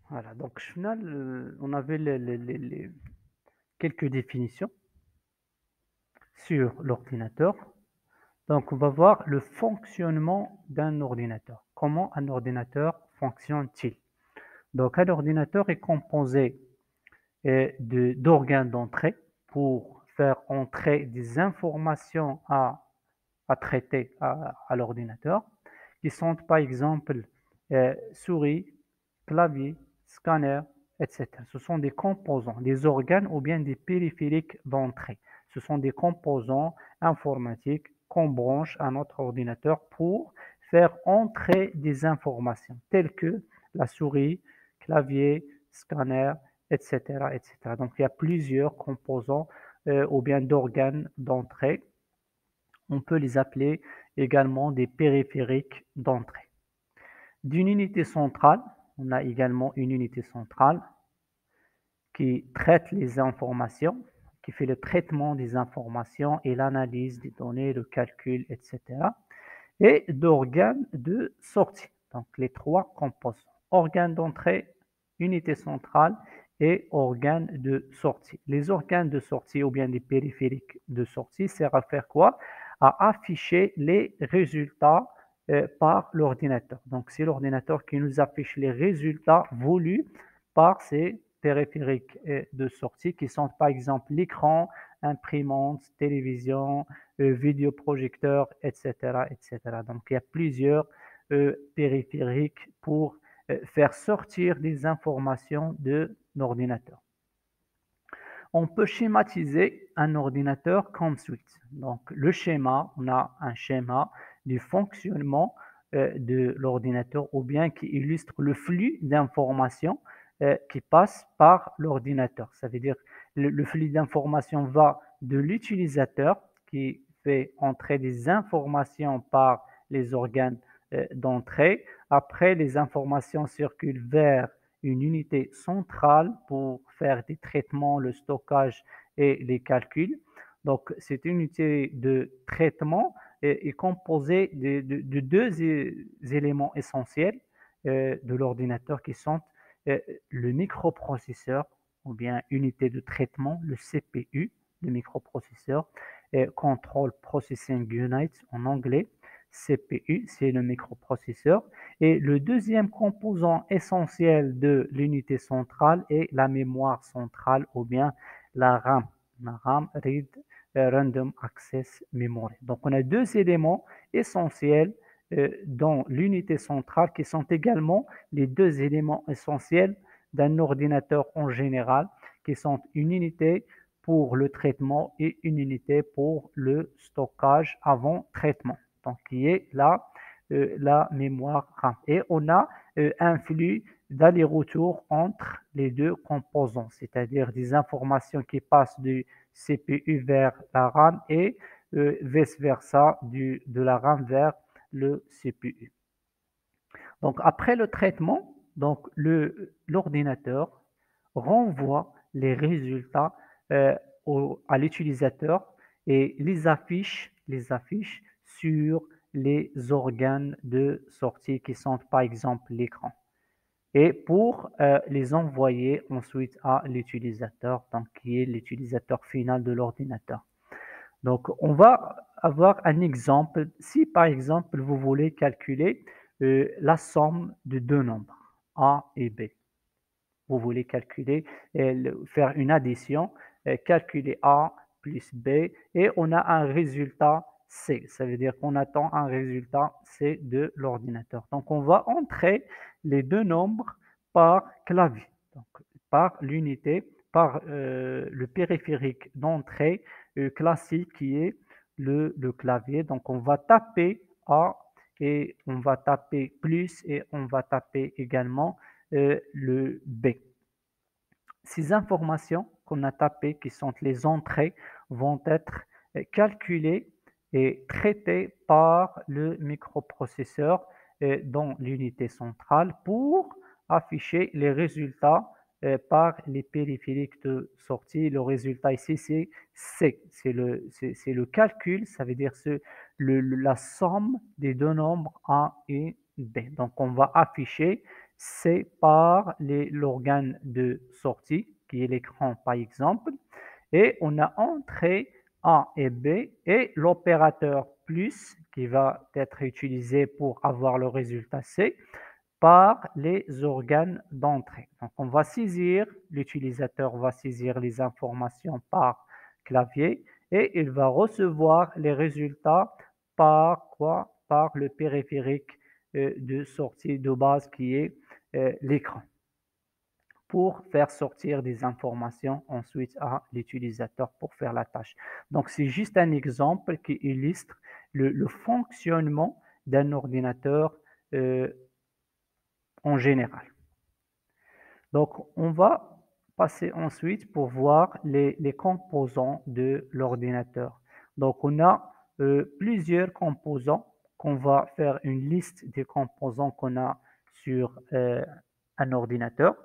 Voilà, donc au final, on avait quelques définitions sur l'ordinateur. Donc, on va voir le fonctionnement d'un ordinateur. Comment un ordinateur fonctionne-t-il? Donc, un ordinateur est composé d'organes d'entrée pour faire entrer des informations à traiter à l'ordinateur, qui sont par exemple souris, clavier, scanner, etc. Ce sont des composants, des organes ou bien des périphériques d'entrée. Ce sont des composants informatiques qu'on branche à notre ordinateur pour faire entrer des informations telles que la souris, clavier, scanner, etc., etc. Donc il y a plusieurs composants ou bien d'organes d'entrée. On peut les appeler également des périphériques d'entrée. D'une unité centrale, on a également une unité centrale qui traite les informations, qui fait le traitement des informations et l'analyse des données, le calcul, etc. Et d'organes de sortie. Donc les trois composants. Organes d'entrée, unité centrale et organes de sortie. Les organes de sortie ou bien les périphériques de sortie servent à faire quoi? À afficher les résultats par l'ordinateur. Donc c'est l'ordinateur qui nous affiche les résultats voulus par ces périphériques de sortie qui sont par exemple l'écran, imprimante, télévision, vidéoprojecteur, etc., etc. Donc il y a plusieurs périphériques pour faire sortir des informations de l'ordinateur. On peut schématiser un ordinateur comme suite. Donc le schéma, on a un schéma du fonctionnement de l'ordinateur ou bien qui illustre le flux d'informations qui passe par l'ordinateur. Ça veut dire le flux d'informations va de l'utilisateur qui fait entrer des informations par les organes d'entrée. Après, les informations circulent vers une unité centrale pour faire des traitements, le stockage et les calculs. Donc, cette unité de traitement est composée de deux éléments essentiels de l'ordinateur qui sont le microprocesseur ou bien unité de traitement, le CPU, le microprocesseur, et Control Processing Unit en anglais. CPU, c'est le microprocesseur. Et le deuxième composant essentiel de l'unité centrale est la mémoire centrale ou bien la RAM. La RAM, Read Random Access Memory. Donc on a deux éléments essentiels dans l'unité centrale qui sont également les deux éléments essentiels d'un ordinateur en général, qui sont une unité pour le traitement et une unité pour le stockage avant traitement. Donc qui est la mémoire RAM. Et on a un flux d'aller-retour entre les deux composants, c'est-à-dire des informations qui passent du CPU vers la RAM et vice-versa de la RAM vers le CPU. Donc après le traitement, donc l'ordinateur renvoie les résultats euh, à l'utilisateur et les affiche sur les organes de sortie qui sont par exemple l'écran. Et pour les envoyer ensuite à l'utilisateur, donc qui est l'utilisateur final de l'ordinateur. Donc, on va avoir un exemple. Si par exemple, vous voulez calculer la somme de deux nombres, A et B, vous voulez calculer, faire une addition, calculer A plus B, et on a un résultat C. Ça veut dire qu'on attend un résultat C de l'ordinateur. Donc, on va entrer les deux nombres par clavier, donc par l'unité, par le périphérique d'entrée classique qui est le clavier. Donc, on va taper A et on va taper plus et on va taper également le B. Ces informations qu'on a tapées, qui sont les entrées, vont être calculées et traitées par le microprocesseur dans l'unité centrale pour afficher les résultats par les périphériques de sortie. Le résultat ici, c'est C. C'est le calcul, ça veut dire la somme des deux nombres A et B. Donc, on va afficher sépare l'organe de sortie, qui est l'écran par exemple, et on a entrée A et B et l'opérateur plus qui va être utilisé pour avoir le résultat C par les organes d'entrée. Donc on va saisir, l'utilisateur va saisir les informations par clavier et il va recevoir les résultats par quoi? Par le périphérique de sortie de base qui est l'écran pour faire sortir des informations ensuite à l'utilisateur pour faire la tâche. Donc, c'est juste un exemple qui illustre le fonctionnement d'un ordinateur euh, en général. Donc, on va passer ensuite pour voir les composants de l'ordinateur. Donc, on a plusieurs composants qu'on va faire une liste des composants qu'on a sur un ordinateur.